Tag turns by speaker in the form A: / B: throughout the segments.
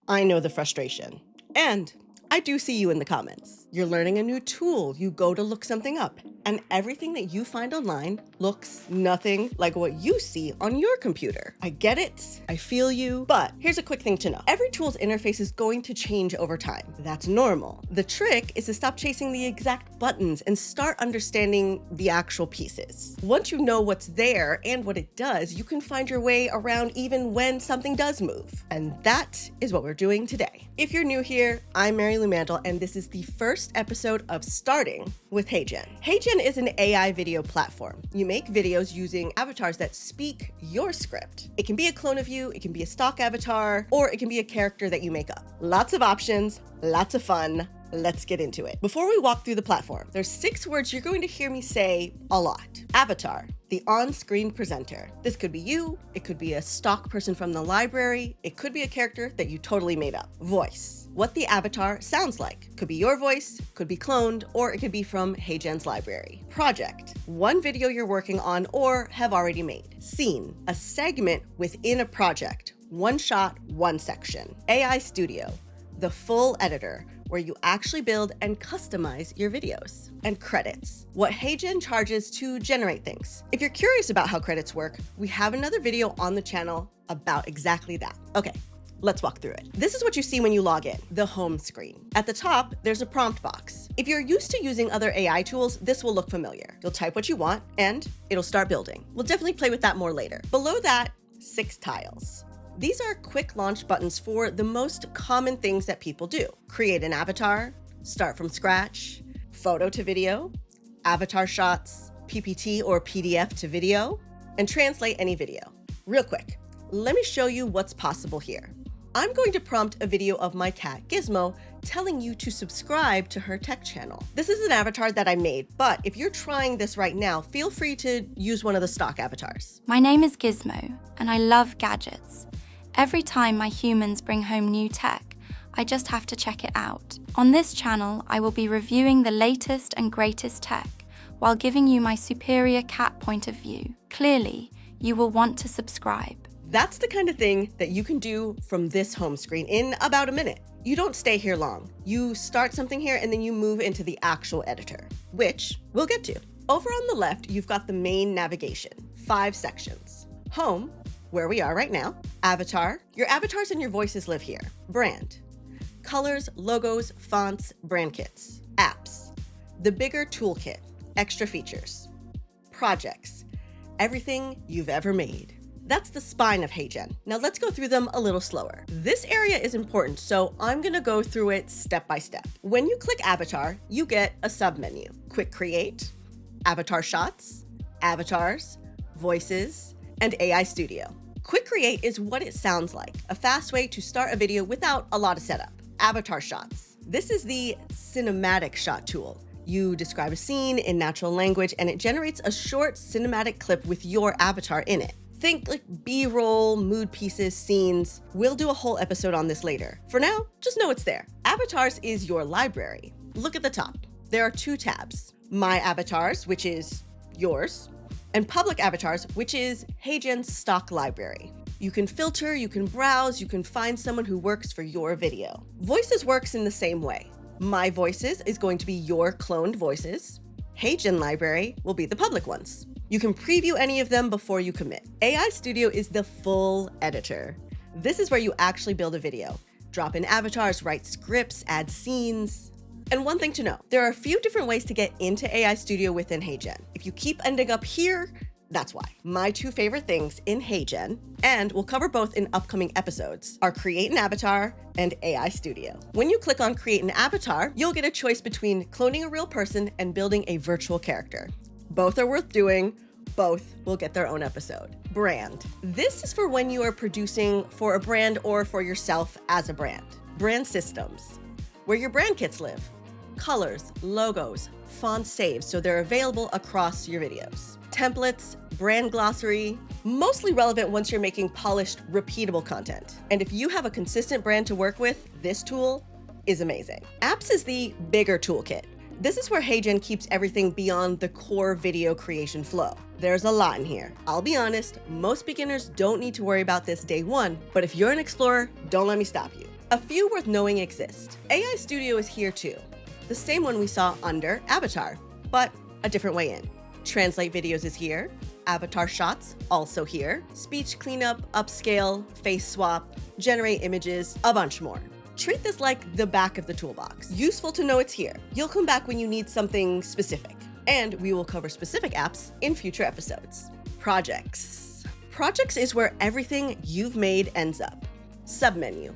A: I know the frustration. And I do see you in the comments. You're learning a new tool, you go to look something up, and everything that you find online looks nothing like what you see on your computer. I get it, I feel you, but here's a quick thing to know. Every tool's interface is going to change over time. That's normal. The trick is to stop chasing the exact buttons and start understanding the actual pieces. Once you know what's there and what it does, you can find your way around even when something does move. And that is what we're doing today. If you're new here, I'm Mary Lou Mandel, and this is the first episode of Starting with HeyGen. HeyGen is an AI video platform. You make videos using avatars that speak your script. It can be a clone of you, it can be a stock avatar, or it can be a character that you make up. Lots of options, lots of fun. Let's get into it. Before we walk through the platform, there's 6 words you're going to hear me say a lot. Avatar, the on-screen presenter. This could be you, it could be a stock person from the library, it could be a character that you totally made up. Voice, what the avatar sounds like. Could be your voice, could be cloned, or it could be from HeyGen's library. Project, one video you're working on or have already made. Scene, a segment within a project. One shot, one section. AI Studio, the full editor, where you actually build and customize your videos. And credits, what HeyGen charges to generate things. If you're curious about how credits work, we have another video on the channel about exactly that. Okay, let's walk through it. This is what you see when you log in, the home screen. At the top, there's a prompt box. If you're used to using other AI tools, this will look familiar. You'll type what you want and it'll start building. We'll definitely play with that more later. Below that, 6 tiles. These are quick launch buttons for the most common things that people do. Create an avatar, start from scratch, photo to video, avatar shots, PPT or PDF to video, and translate any video. Real quick, let me show you what's possible here. I'm going to prompt a video of my cat Gizmo telling you to subscribe to her tech channel. This is an avatar that I made, but if you're trying this right now, feel free to use one of the stock avatars.
B: My name is Gizmo, and I love gadgets. Every time my humans bring home new tech, I just have to check it out. On this channel, I will be reviewing the latest and greatest tech while giving you my superior cat point of view. Clearly, you will want to subscribe.
A: That's the kind of thing that you can do from this home screen in about a minute. You don't stay here long. You start something here and then you move into the actual editor, which we'll get to. Over on the left, you've got the main navigation, 5 sections. Home, where we are right now. Avatar, your avatars and your voices live here. Brand, colors, logos, fonts, brand kits. Apps, the bigger toolkit, extra features. Projects, everything you've ever made. That's the spine of HeyGen. Now let's go through them a little slower. This area is important, so I'm gonna go through it step by step. When you click Avatar, you get a submenu. Quick Create, Avatar Shots, Avatars, Voices, and AI Studio. Quick Create is what it sounds like, a fast way to start a video without a lot of setup. Avatar Shots. This is the cinematic shot tool. You describe a scene in natural language and it generates a short cinematic clip with your avatar in it. Think like B-roll, mood pieces, scenes. We'll do a whole episode on this later. For now, just know it's there. Avatars is your library. Look at the top. There are 2 tabs. My Avatars, which is yours, and Public Avatars, which is HeyGen's stock library. You can filter, you can browse, you can find someone who works for your video. Voices works in the same way. My Voices is going to be your cloned voices. HeyGen library will be the public ones. You can preview any of them before you commit. AI Studio is the full editor. This is where you actually build a video. Drop in avatars, write scripts, add scenes. And one thing to know, there are a few different ways to get into AI Studio within HeyGen. If you keep ending up here, that's why. My 2 favorite things in HeyGen, and we'll cover both in upcoming episodes, are Create an Avatar and AI Studio. When you click on Create an Avatar, you'll get a choice between cloning a real person and building a virtual character. Both are worth doing. Both will get their own episode. Brand. This is for when you are producing for a brand or for yourself as a brand. Brand systems, where your brand kits live. Colors, logos, font saves, so they're available across your videos. Templates, brand glossary, mostly relevant once you're making polished, repeatable content. And if you have a consistent brand to work with, this tool is amazing. Apps is the bigger toolkit. This is where HeyGen keeps everything beyond the core video creation flow. There's a lot in here. I'll be honest, most beginners don't need to worry about this day one, but if you're an explorer, don't let me stop you. A few worth knowing exist. AI Studio is here too. The same one we saw under Avatar, but a different way in. Translate videos is here. Avatar shots, also here. Speech cleanup, upscale, face swap, generate images, a bunch more. Treat this like the back of the toolbox. Useful to know it's here. You'll come back when you need something specific. And we will cover specific apps in future episodes. Projects. Projects is where everything you've made ends up. Submenu.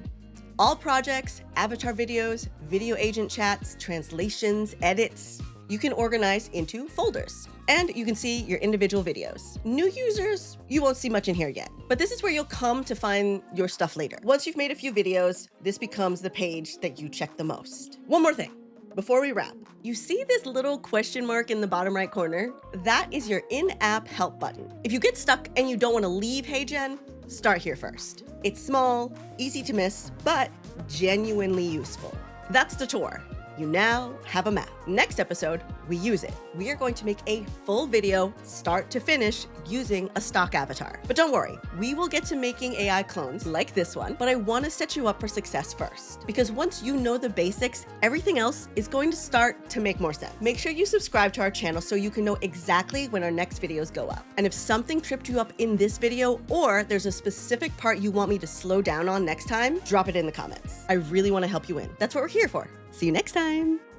A: All projects, avatar videos, video agent chats, translations, edits, you can organize into folders. And you can see your individual videos. New users, you won't see much in here yet, but this is where you'll come to find your stuff later. Once you've made a few videos, this becomes the page that you check the most. One more thing. Before we wrap, you see this little question mark in the bottom right corner? That is your in-app help button. If you get stuck and you don't want to leave HeyGen, start here first. It's small, easy to miss, but genuinely useful. That's the tour. You now have a map. Next episode, we use it. We are going to make a full video, start to finish, using a stock avatar. But don't worry, we will get to making AI clones like this one, but I want to set you up for success first. Because once you know the basics, everything else is going to start to make more sense. Make sure you subscribe to our channel so you can know exactly when our next videos go up. And if something tripped you up in this video, or there's a specific part you want me to slow down on next time, drop it in the comments. I really want to help you win. That's what we're here for. See you next time.